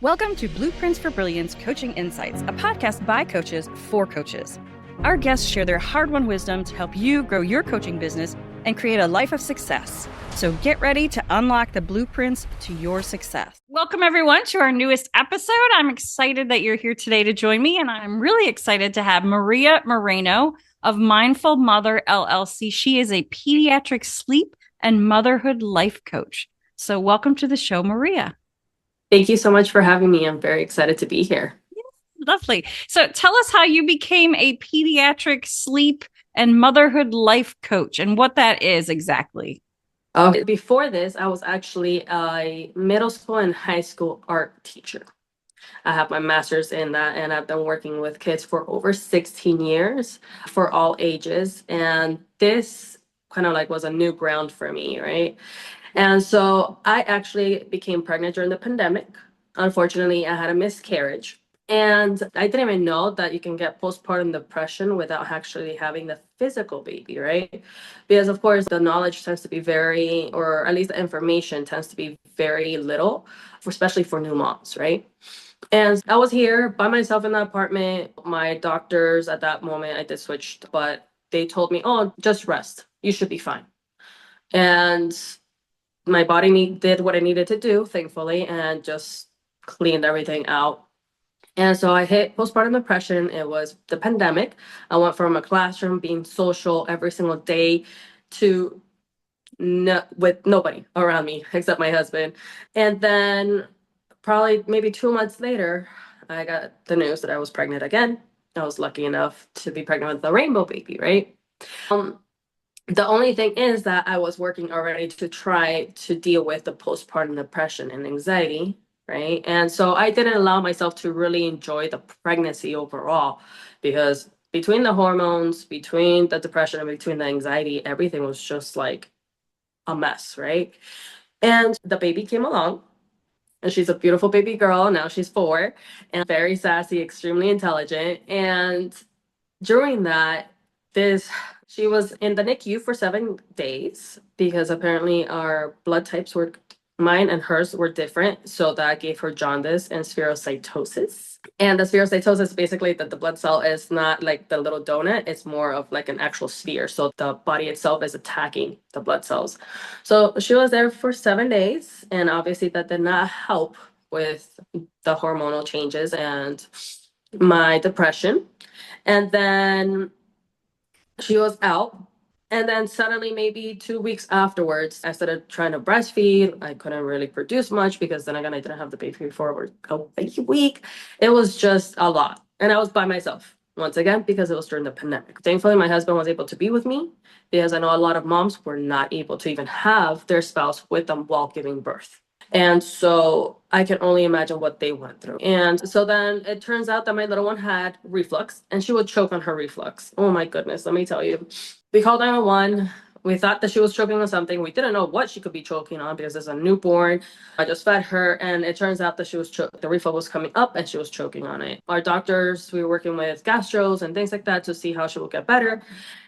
Welcome to Blueprints for Brilliance Coaching Insights, a podcast by coaches for coaches. Our guests share their hard-won wisdom to help you grow your coaching business and create a life of success. So get ready to unlock the blueprints to your success. Welcome, everyone, to our newest episode. I'm excited that you're here today to join me, and I'm really excited to have Maria Moreno of Mindful Mother LLC. She is a pediatric sleep and motherhood life coach. So welcome to the show, Maria. Thank you so much for having me. I'm very excited to be here. Lovely. So tell us how you became a pediatric sleep and motherhood life coach and what that is exactly. Before this, I was actually a middle school and high school art teacher. I have my master's in that, and I've been working with kids for over 16 years for all ages. And this kind of like was a new ground for me, right? And so I actually became pregnant during the pandemic. Unfortunately, I had a miscarriage. And I didn't even know that you can get postpartum depression without actually having the physical baby, right? Because, of course, the knowledge tends to be or at least the information tends to be very little, especially for new moms, right? And I was here by myself in the apartment. My doctors at that moment, I did switch, but they told me, oh, just rest. You should be fine. And my body did what I needed to do, thankfully, and just cleaned everything out. And so I hit postpartum depression. It was the pandemic. I went from a classroom being social every single day to with nobody around me except my husband. And then probably maybe 2 months later, I got the news that I was pregnant again. I was lucky enough to be pregnant with a rainbow baby, right? The only thing is that I was working already to try to deal with the postpartum depression and anxiety, right? And so I didn't allow myself to really enjoy the pregnancy overall, because between the hormones, between the depression, and between the anxiety, everything was just like a mess, right? And the baby came along, and she's a beautiful baby girl. Now she's 4 and very sassy, extremely intelligent. And during that, she was in the NICU for 7 days because apparently mine and hers were different. So that gave her jaundice and spherocytosis. And the spherocytosis, basically that the blood cell is not like the little donut, it's more of like an actual sphere. So the body itself is attacking the blood cells. So she was there for 7 days, and obviously that did not help with the hormonal changes and my depression. And then she was out. And then suddenly, maybe 2 weeks afterwards, I started trying to breastfeed. I couldn't really produce much because then again, I didn't have the baby for a week. It was just a lot. And I was by myself once again because it was during the pandemic. Thankfully, my husband was able to be with me because I know a lot of moms were not able to even have their spouse with them while giving birth. And so I can only imagine what they went through. And so then it turns out that my little one had reflux, and she would choke on her reflux. Oh my goodness, let me tell you. We called 911. We thought that she was choking on something. We didn't know what she could be choking on because there's a newborn. I just fed her, and it turns out that the reflux was coming up and she was choking on it. Our doctors, we were working with gastros and things like that to see how she would get better.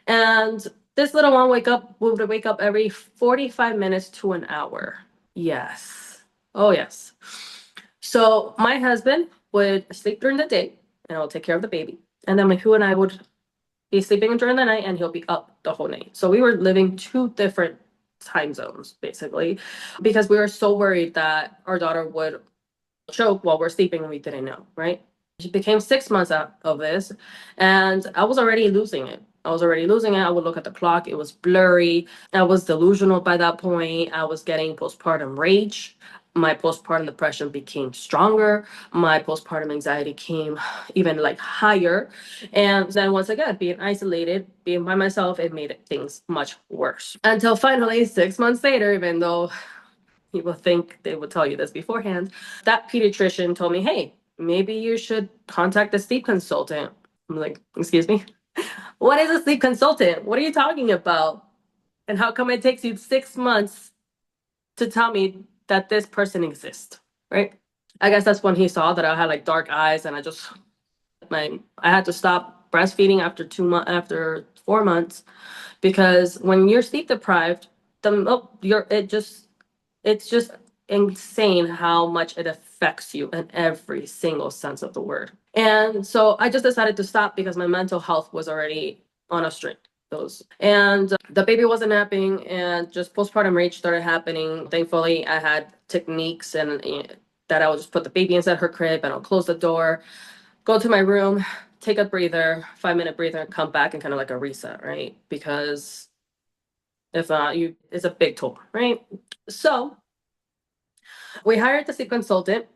And this little one would wake up every 45 minutes to an hour. Yes. Oh, yes. So my husband would sleep during the day, and I'll take care of the baby. And then my Hu and I would be sleeping during the night, and he'll be up the whole night. So we were living 2 different time zones, basically, because we were so worried that our daughter would choke while we're sleeping and we didn't know, right? She became 6 months out of this, and I was already losing it. I would look at the clock. It was blurry. I was delusional by that point. I was getting postpartum rage. My postpartum depression became stronger. My postpartum anxiety came even like higher. And then once again, being isolated, being by myself, it made things much worse. Until finally, 6 months later, even though people think they would tell you this beforehand, that pediatrician told me, hey, maybe you should contact a sleep consultant. I'm like, excuse me? What is a sleep consultant? What are you talking about? And how come it takes you 6 months to tell me that this person exists, right? I guess that's when he saw that I had like dark eyes, and I had to stop breastfeeding after 4 months, because when you're sleep deprived, it's just insane how much it affects you in every single sense of the word. And so I just decided to stop because my mental health was already on a string. And the baby wasn't napping, and just postpartum rage started happening. Thankfully, I had techniques and that I would just put the baby inside her crib and I'll close the door, go to my room, take a breather, 5-minute breather, and come back and kind of like a reset, right? Because if not, it's a big toll, right? So we hired the sleep consultant,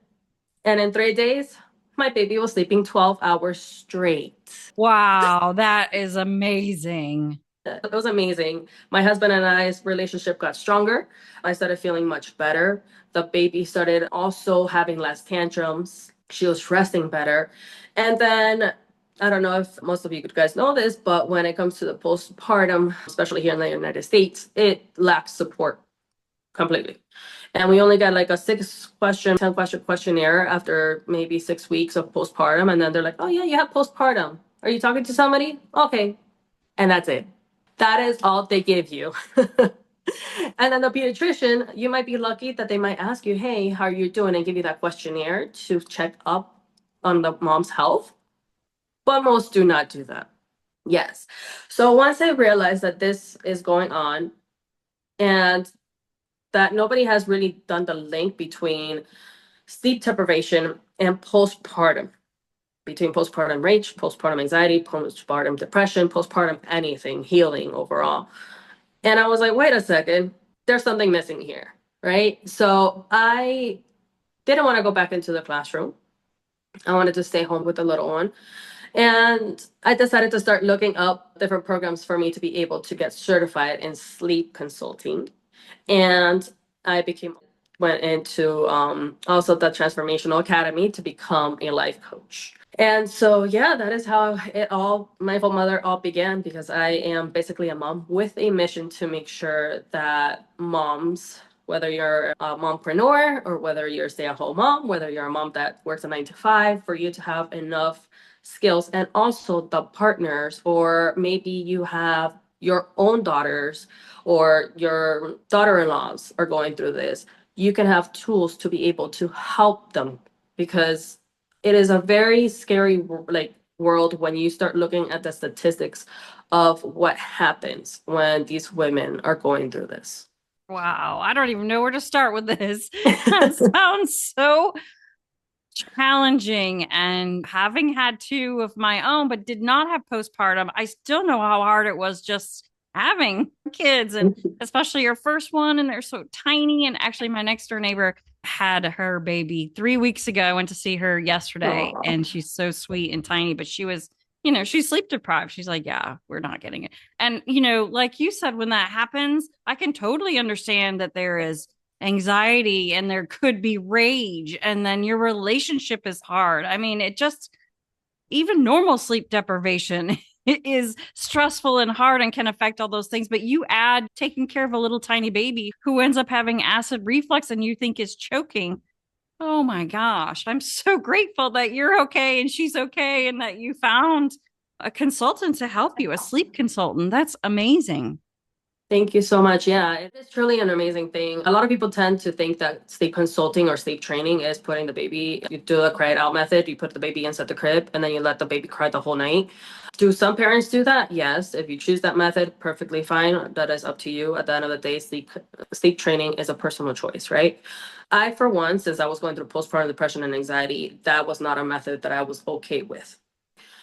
and in 3 days, my baby was sleeping 12 hours straight. Wow, that is amazing. It was amazing. My husband and I's relationship got stronger. I started feeling much better. The baby started also having less tantrums. She was resting better. And then I don't know if most of you guys know this, but when it comes to the postpartum, especially here in the United States, it lacks support completely. And we only got like a 6-question, 10-question questionnaire after maybe 6 weeks of postpartum. And then they're like, oh, yeah, you have postpartum. Are you talking to somebody? Okay. And that's it. That is all they give you. And then the pediatrician, you might be lucky that they might ask you, hey, how are you doing? And give you that questionnaire to check up on the mom's health. But most do not do that. Yes. So once I realized that this is going on and that nobody has really done the link between sleep deprivation and postpartum, between postpartum rage, postpartum anxiety, postpartum depression, postpartum anything, healing overall. And I was like, wait a second, there's something missing here, right? So I didn't want to go back into the classroom. I wanted to stay home with the little one. And I decided to start looking up different programs for me to be able to get certified in sleep consulting. And I went into also the Transformational Academy to become a life coach. And so, yeah, that is how it all, Mindful Mother, all began, because I am basically a mom with a mission to make sure that moms, whether you're a mompreneur or whether you're a stay-at-home mom, whether you're a mom that works a 9 to 5, for you to have enough skills, and also the partners, or maybe you have your own daughters or your daughter-in-laws are going through this, you can have tools to be able to help them, because it is a very scary world when you start looking at the statistics of what happens when these women are going through this. Wow, I don't even know where to start with this. That sounds so challenging. And having had 2 of my own, but did not have postpartum, I still know how hard it was just having kids, and especially your first one. And they're so tiny. And actually, my next door neighbor had her baby 3 weeks ago. I went to see her yesterday, Aww. and she's so sweet and tiny, but she was, she's sleep deprived. She's like, yeah, we're not getting it. And, like you said, when that happens, I can totally understand that there is anxiety and there could be rage, and then your relationship is hard. I mean, even normal sleep deprivation is stressful and hard and can affect all those things. But you add taking care of a little tiny baby who ends up having acid reflux and you think is choking. Oh my gosh. I'm so grateful that you're okay and she's okay, and that you found a consultant to help you, a sleep consultant. That's amazing. Thank you so much. Yeah, it is truly an amazing thing. A lot of people tend to think that sleep consulting or sleep training is putting the baby, you do a cry it out method, you put the baby inside the crib and then you let the baby cry the whole night. Do some parents do that? Yes. If you choose that method, perfectly fine. That is up to you. At the end of the day, sleep training is a personal choice, right? I, for one, since I was going through postpartum depression and anxiety, that was not a method that I was okay with.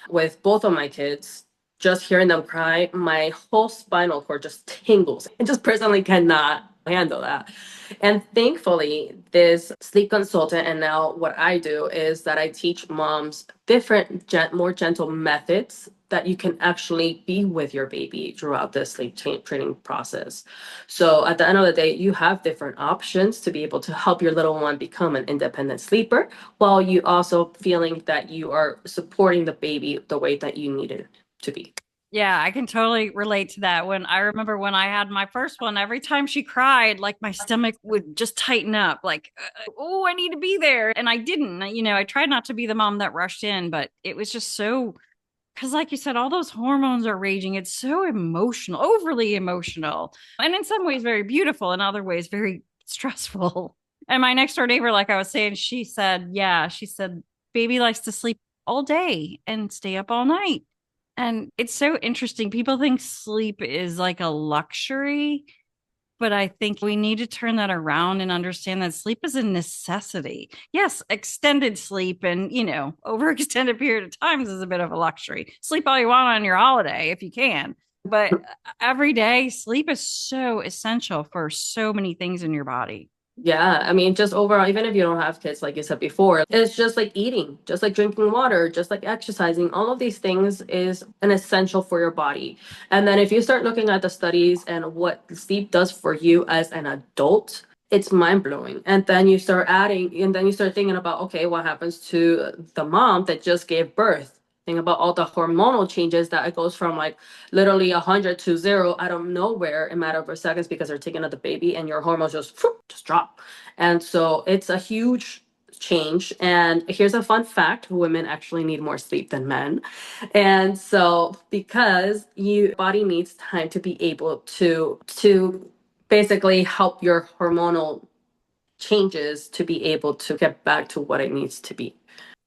With both of my kids, just hearing them cry, my whole spinal cord just tingles. I just personally cannot handle that. And thankfully, this sleep consultant, and now what I do is that I teach moms different, more gentle methods that you can actually be with your baby throughout the sleep training process. So at the end of the day, you have different options to be able to help your little one become an independent sleeper, while you also feeling that you are supporting the baby the way that you need it to be. Yeah, I can totally relate to that. When I remember when I had my first one, every time she cried, like my stomach would just tighten up, like, oh, I need to be there. And I didn't. I tried not to be the mom that rushed in, but it was just so, because like you said, all those hormones are raging. It's so emotional, overly emotional, and in some ways very beautiful, in other ways very stressful. And my next door neighbor, like I was saying, she said, baby likes to sleep all day and stay up all night. And it's so interesting. People think sleep is like a luxury, but I think we need to turn that around and understand that sleep is a necessity. Yes, extended sleep and, over extended period of times is a bit of a luxury. Sleep all you want on your holiday if you can. But every day, sleep is so essential for so many things in your body. Yeah, I mean, just overall, even if you don't have kids, like you said before, it's just like eating, just like drinking water, just like exercising. All of these things is an essential for your body. And then if you start looking at the studies and what sleep does for you as an adult, it's mind blowing. And then you start adding, and then you start thinking about, okay, what happens to the mom that just gave birth? Think about all the hormonal changes that it goes from like literally 100 to 0 out of nowhere in a matter of seconds because they're taking out the baby and your hormones just drop. And so it's a huge change. And here's a fun fact: women actually need more sleep than men. And so because your body needs time to be able to basically help your hormonal changes to be able to get back to what it needs to be.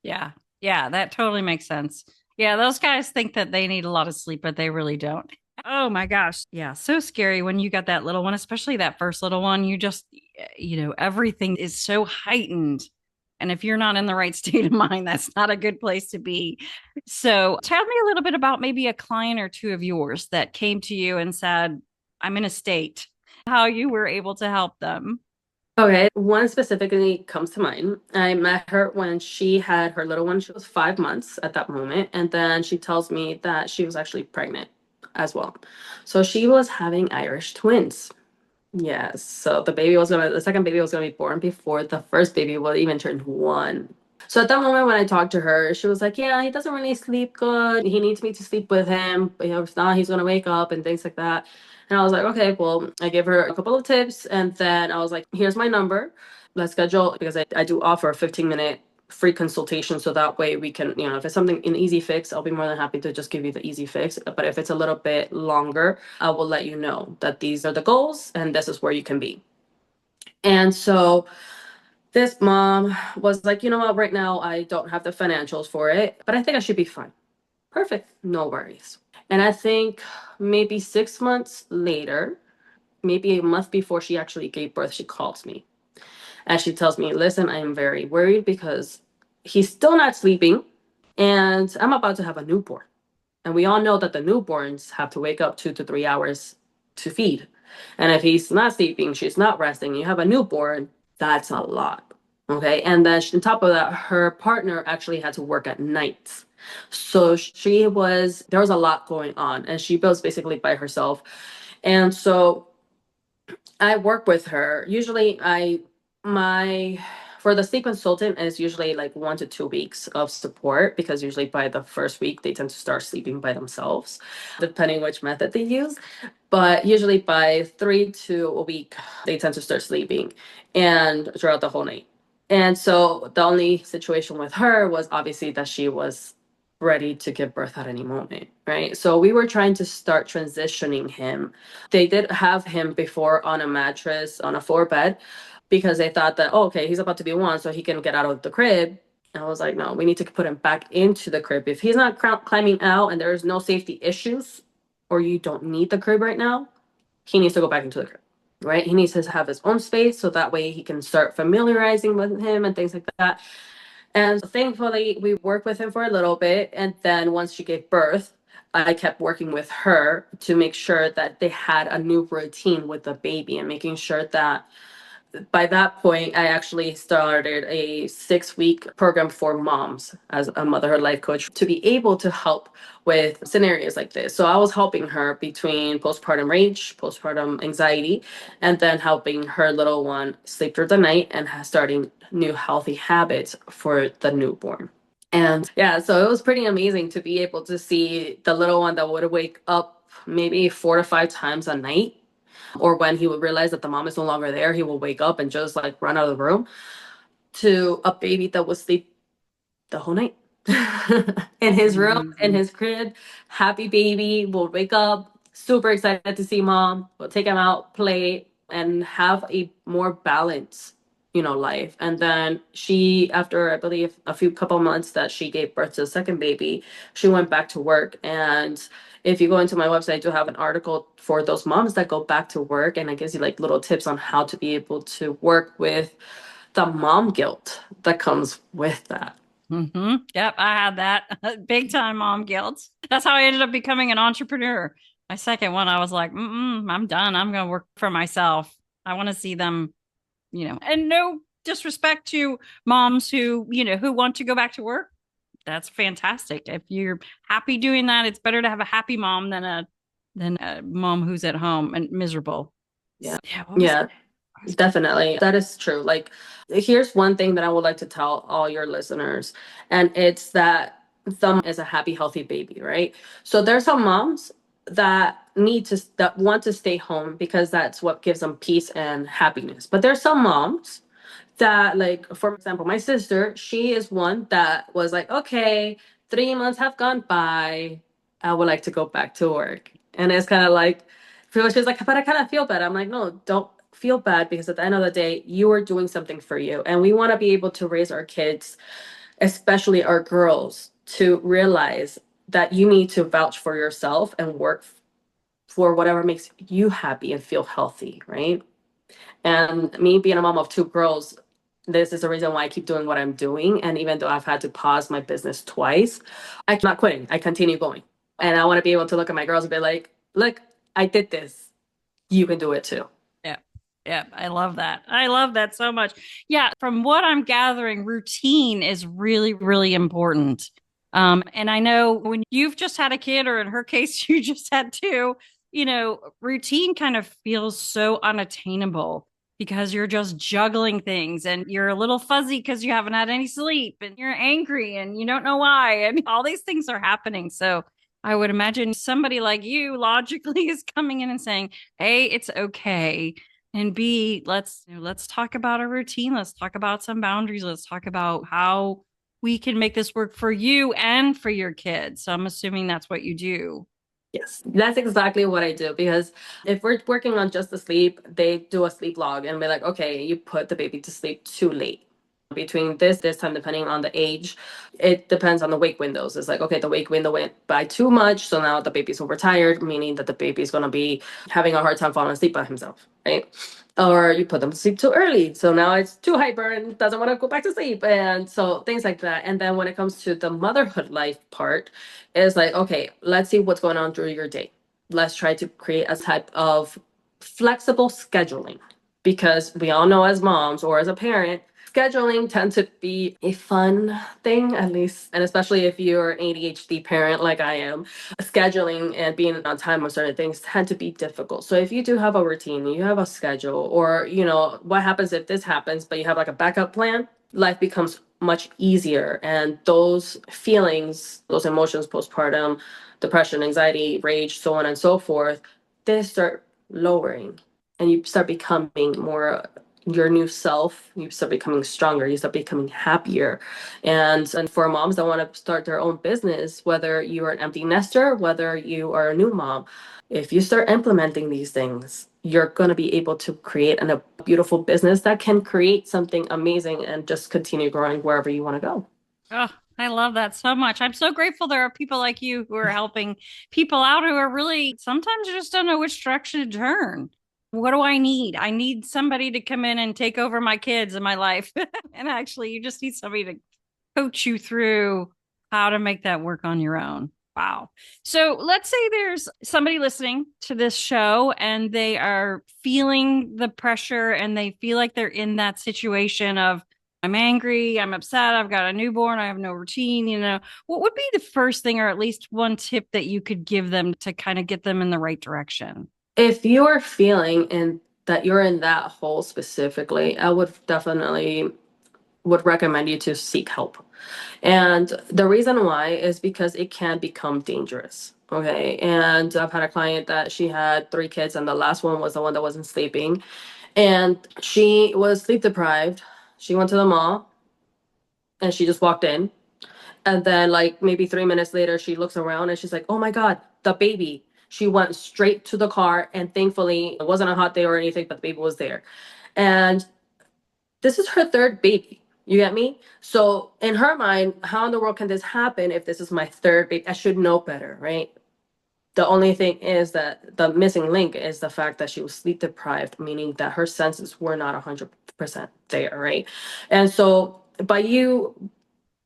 Yeah. Yeah, that totally makes sense. Yeah, those guys think that they need a lot of sleep, but they really don't. Oh my gosh. Yeah, so scary when you got that little one, especially that first little one. You just, everything is so heightened. And if you're not in the right state of mind, that's not a good place to be. So tell me a little bit about maybe a client or two of yours that came to you and said, I'm in a state, how you were able to help them. Okay, one specifically comes to mind. I met her when she had her little one. She was 5 months at that moment. And then she tells me that she was actually pregnant as well. So she was having Irish twins. Yes. So the second baby was gonna be born before the first baby will even turn 1. So at that moment when I talked to her, she was like, yeah, he doesn't really sleep good. He needs me to sleep with him. But if not, he's gonna wake up and things like that. And I was like, okay, well, I gave her a couple of tips and then I was like, here's my number. Let's schedule because I do offer a 15-minute free consultation so that way we can, if it's something an easy fix, I'll be more than happy to just give you the easy fix. But if it's a little bit longer, I will let you know that these are the goals and this is where you can be. And so this mom was like, you know what, right now I don't have the financials for it, but I think I should be fine. Perfect, no worries. And I think maybe 6 months later, maybe a month before she actually gave birth, she calls me and she tells me, listen, I am very worried because he's still not sleeping and I'm about to have a newborn. And we all know that the newborns have to wake up 2 to 3 hours to feed. And if he's not sleeping, she's not resting, you have a newborn, that's a lot. Okay. And then on top of that, her partner actually had to work at nights. So there was a lot going on and she was basically by herself. And so I work with her. Usually my for the sleep consultant is usually like 1 to 2 weeks of support because usually by the first week they tend to start sleeping by themselves, depending which method they use. But usually by 3 to a week, they tend to start sleeping and throughout the whole night. And so the only situation with her was obviously that she was ready to give birth at any moment, right? So we were trying to start transitioning him. They did have him before on a mattress, on a floor bed, because they thought that, oh, okay, he's about to be 1, so he can get out of the crib. I was like, no, we need to put him back into the crib. If he's not climbing out and there's no safety issues, or you don't need the crib right now, he needs to go back into the crib, right? He needs to have his own space so that way he can start familiarizing with him and things like that. And thankfully, we worked with him for a little bit. And then once she gave birth, I kept working with her to make sure that they had a new routine with the baby and making sure that by that point, I actually started a 6-week program for moms as a motherhood life coach to be able to help with scenarios like this. So I was helping her between postpartum rage, postpartum anxiety, and then helping her little one sleep through the night and starting new healthy habits for the newborn. And yeah, so it was pretty amazing to be able to see the little one that would wake up maybe 4 to 5 times a night, or when he would realize that the mom is no longer there, he will wake up and just like run out of the room, to a baby that would sleep the whole night in his room, in his crib. Happy baby will wake up, super excited to see mom. We'll take him out, play, and have a more balance life. And then she, after I believe a few couple months that she gave birth to the second baby, she went back to work. And if you go into my website, I do have an article for those moms that go back to work, and it gives you like little tips on how to be able to work with the mom guilt that comes with that. Yep, I had that big time mom guilt. That's how I ended up becoming an entrepreneur. My second one, I was like, I'm done. I'm going to work for myself. I want to see them, and no disrespect to moms who want to go back to work. That's fantastic. If you're happy doing that, it's better to have a happy mom than a mom who's at home and miserable. Yeah. Yeah. Yeah. Definitely. That is true. Like, here's one thing that I would like to tell all your listeners, and it's that thumb is a happy, healthy baby, right? So there's some moms that want to stay home because that's what gives them peace and happiness. But there's some moms that, like, for example, my sister, she is one that was like, okay, 3 months have gone by. I would like to go back to work. And it's kind of like, she's like, but I kind of feel bad. I'm like, no, don't feel bad, because at the end of the day, you are doing something for you. And we want to be able to raise our kids, especially our girls, to realize that you need to vouch for yourself and work for whatever makes you happy and feel healthy, right? And me being a mom of two girls, this is the reason why I keep doing what I'm doing. And even though I've had to pause my business twice, I'm not quitting. I continue going. And I want to be able to look at my girls and be like, look, I did this. You can do it too. Yeah. Yeah. I love that. I love that so much. Yeah. From what I'm gathering, routine is really, really important. And I know when you've just had a kid, or in her case, you just had two, routine kind of feels so unattainable because you're just juggling things and you're a little fuzzy because you haven't had any sleep and you're angry and you don't know why. And all these things are happening. So I would imagine somebody like you logically is coming in and saying, hey, it's okay. And B, let's talk about a routine. Let's talk about some boundaries. Let's talk about how we can make this work for you and for your kids. So I'm assuming that's what you do. Yes, that's exactly what I do. Because if we're working on just the sleep, they do a sleep log and be like, okay, you put the baby to sleep too late. Between this time, depending on the age, it depends on the wake windows. It's like, okay, the wake window went by too much, so now the baby's overtired, meaning that the baby's gonna be having a hard time falling asleep by himself, right? Or you put them to sleep too early, so now it's too hyper and doesn't want to go back to sleep, and so things like that. And then when it comes to the motherhood life part, is like, okay, let's see what's going on during your day. Let's try to create a type of flexible scheduling, because we all know as moms or as a parent, scheduling tends to be a fun thing, at least, and especially if you're an ADHD parent like I am, scheduling and being on time on certain things tend to be difficult. So if you do have a routine, you have a schedule, or what happens if this happens, but you have like a backup plan, life becomes much easier. And those feelings, those emotions, postpartum, depression, anxiety, rage, so on and so forth, they start lowering, and you start becoming more your new self. You start becoming stronger, you start becoming happier. And for moms that want to start their own business, whether you are an empty nester, whether you are a new mom, if you start implementing these things, you're going to be able to create a beautiful business that can create something amazing and just continue growing wherever you want to go. Oh, I love that so much. I'm so grateful there are people like you who are helping people out who are really sometimes just don't know which direction to turn. What do I need? I need somebody to come in and take over my kids and my life. And actually, you just need somebody to coach you through how to make that work on your own. Wow. So let's say there's somebody listening to this show and they are feeling the pressure and they feel like they're in that situation of, I'm angry, I'm upset, I've got a newborn, I have no routine, what would be the first thing, or at least one tip that you could give them to kind of get them in the right direction? If you're feeling and that you're in that hole specifically, I would definitely would recommend you to seek help. And the reason why is because it can become dangerous. Okay. And I've had a client that she had 3 kids, and the last one was the one that wasn't sleeping. And she was sleep deprived. She went to the mall and she just walked in. And then, like, maybe 3 minutes later, she looks around and she's like, oh my God, the baby. She went straight to the car. And thankfully, it wasn't a hot day or anything, but the baby was there. And This is her third baby. You get me? So in her mind, how in the world can this happen if this is my third baby? I should know better, right? The only thing is that the missing link is the fact that she was sleep deprived, meaning that her senses were not 100% there, right? And so by you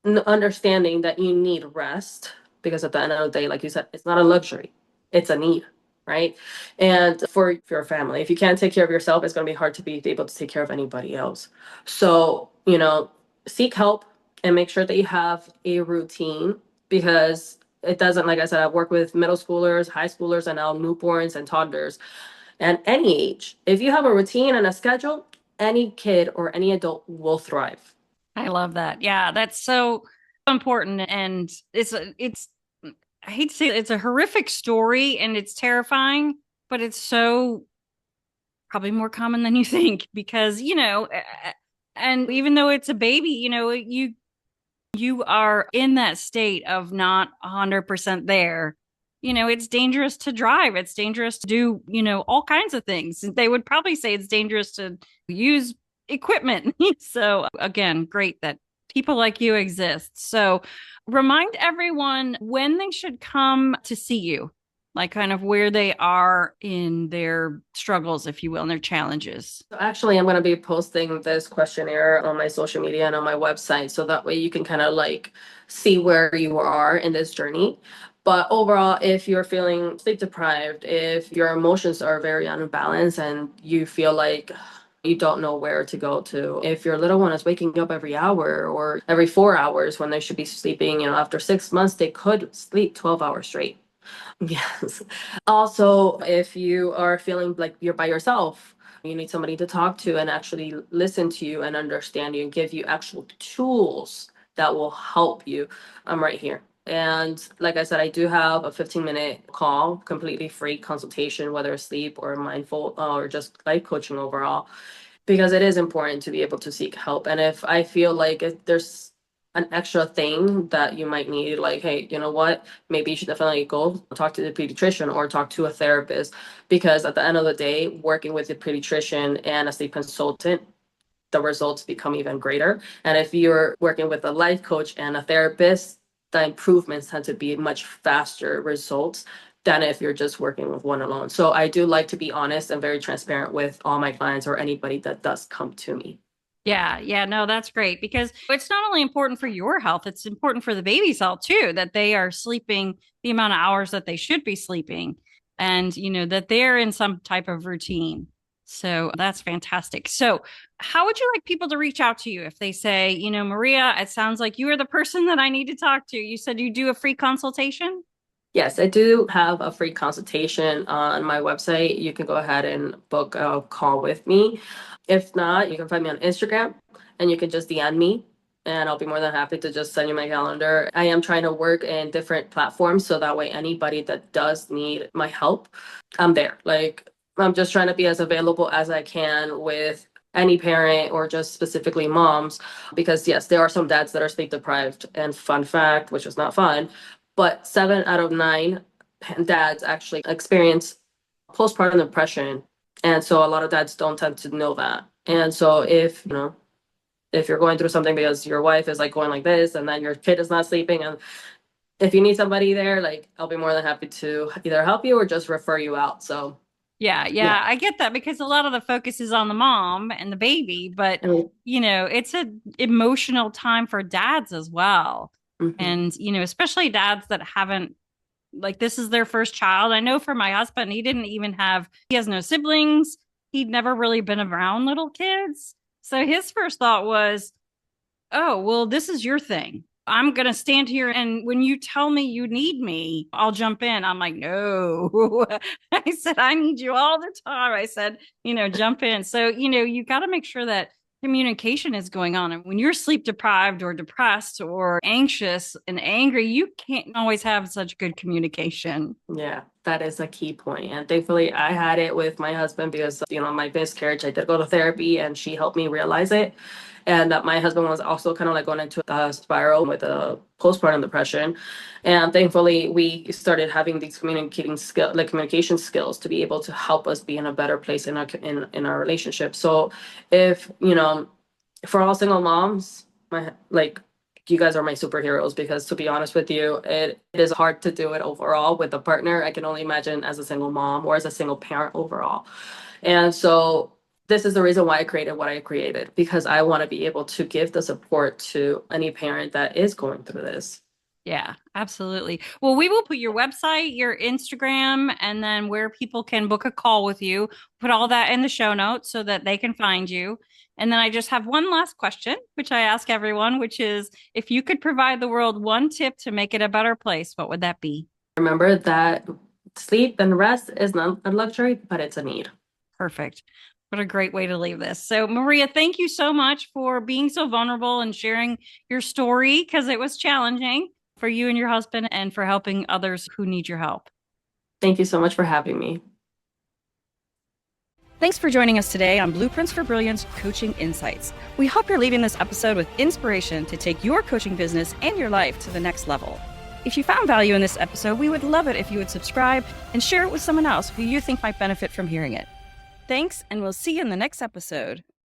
understanding that you need rest, because at the end of the day, like you said, it's not a luxury, it's a need, right? And for your family, if you can't take care of yourself, it's going to be hard to be able to take care of anybody else. So, seek help and make sure that you have a routine, because it doesn't, like I said, I've worked with middle schoolers, high schoolers, and now newborns and toddlers, and any age. If you have a routine and a schedule, any kid or any adult will thrive. I love that. Yeah, that's so important. And I hate to say it's a horrific story and it's terrifying, but it's so probably more common than you think because, and even though it's a baby, you are in that state of not 100% there. It's dangerous to drive. It's dangerous to do, all kinds of things. They would probably say it's dangerous to use equipment. So, again, great that people like you exist. So, remind everyone when they should come to see you, like kind of where they are in their struggles, if you will, and their challenges. So actually, I'm going to be posting this questionnaire on my social media and on my website. So that way you can kind of like see where you are in this journey. But overall, if you're feeling sleep deprived, if your emotions are very unbalanced and you feel like you don't know where to go to, if your little one is waking up every hour or every 4 hours when they should be sleeping, after 6 months, they could sleep 12 hours straight. Yes. Also, if you are feeling like you're by yourself, you need somebody to talk to and actually listen to you and understand you and give you actual tools that will help you. I'm right here. And like I said, I do have a 15-minute call, completely free consultation, whether sleep or mindful or just life coaching overall, because it is important to be able to seek help. And if I feel like if there's an extra thing that you might need, like, hey, you know what, maybe you should definitely go talk to the pediatrician or talk to a therapist, because at the end of the day, working with a pediatrician and a sleep consultant, the results become even greater. And if you're working with a life coach and a therapist, the improvements tend to be much faster results than if you're just working with one alone. So I do like to be honest and very transparent with all my clients or anybody that does come to me. Yeah, yeah, no, that's great because it's not only important for your health, it's important for the baby's health too, that they are sleeping the amount of hours that they should be sleeping and, that they're in some type of routine. So that's fantastic. So, how would you like people to reach out to you if they say, Maria, it sounds like you are the person that I need to talk to? You said you do a free consultation? Yes, I do have a free consultation on my website. You can go ahead and book a call with me. If not, you can find me on Instagram and you can just DM me and I'll be more than happy to just send you my calendar. I am trying to work in different platforms so that way anybody that does need my help, I'm there. Like, I'm just trying to be as available as I can with any parent or just specifically moms, because yes, there are some dads that are sleep deprived. And fun fact, which is not fun, but 7 out of 9 dads actually experience postpartum depression. And so a lot of dads don't tend to know that. And so if you're going through something because your wife is like going like this and then your kid is not sleeping, and if you need somebody there, like, I'll be more than happy to either help you or just refer you out. So Yeah, yeah. yeah, I get that because a lot of the focus is on the mom and the baby, but And, it's a emotional time for dads as well. mhm. And especially dads that haven't like this is their first child. I know for my husband, he has no siblings. He'd never really been around little kids. So his first thought was, oh, well, this is your thing. I'm going to stand here. And when you tell me you need me, I'll jump in. I'm like, no. I said, I need you all the time. I said, jump in. So, you got to make sure that communication is going on. And when you're sleep deprived or depressed or anxious and angry, you can't always have such good communication. Yeah, that is a key point. And thankfully, I had it with my husband because, my miscarriage, I did go to therapy and she helped me realize it. And that my husband was also kind of like going into a spiral with a postpartum depression. And thankfully, we started having these communication skills to be able to help us be in a better place in our relationship. So if, For all single moms, you guys are my superheroes, because to be honest with you, it is hard to do it overall with a partner. I can only imagine as a single mom or as a single parent overall. And so this is the reason why I created what I created, because I want to be able to give the support to any parent that is going through this. Yeah, absolutely. Well, we will put your website, your Instagram, and then where people can book a call with you, put all that in the show notes so that they can find you. And then I just have one last question, which I ask everyone, which is if you could provide the world one tip to make it a better place, what would that be? Remember that sleep and rest is not a luxury, but it's a need. Perfect. What a great way to leave this. So, Maria, thank you so much for being so vulnerable and sharing your story, because it was challenging for you and your husband, and for helping others who need your help. Thank you so much for having me. Thanks for joining us today on Blueprints for Brilliance Coaching Insights. We hope you're leaving this episode with inspiration to take your coaching business and your life to the next level. If you found value in this episode, we would love it if you would subscribe and share it with someone else who you think might benefit from hearing it. Thanks, and we'll see you in the next episode.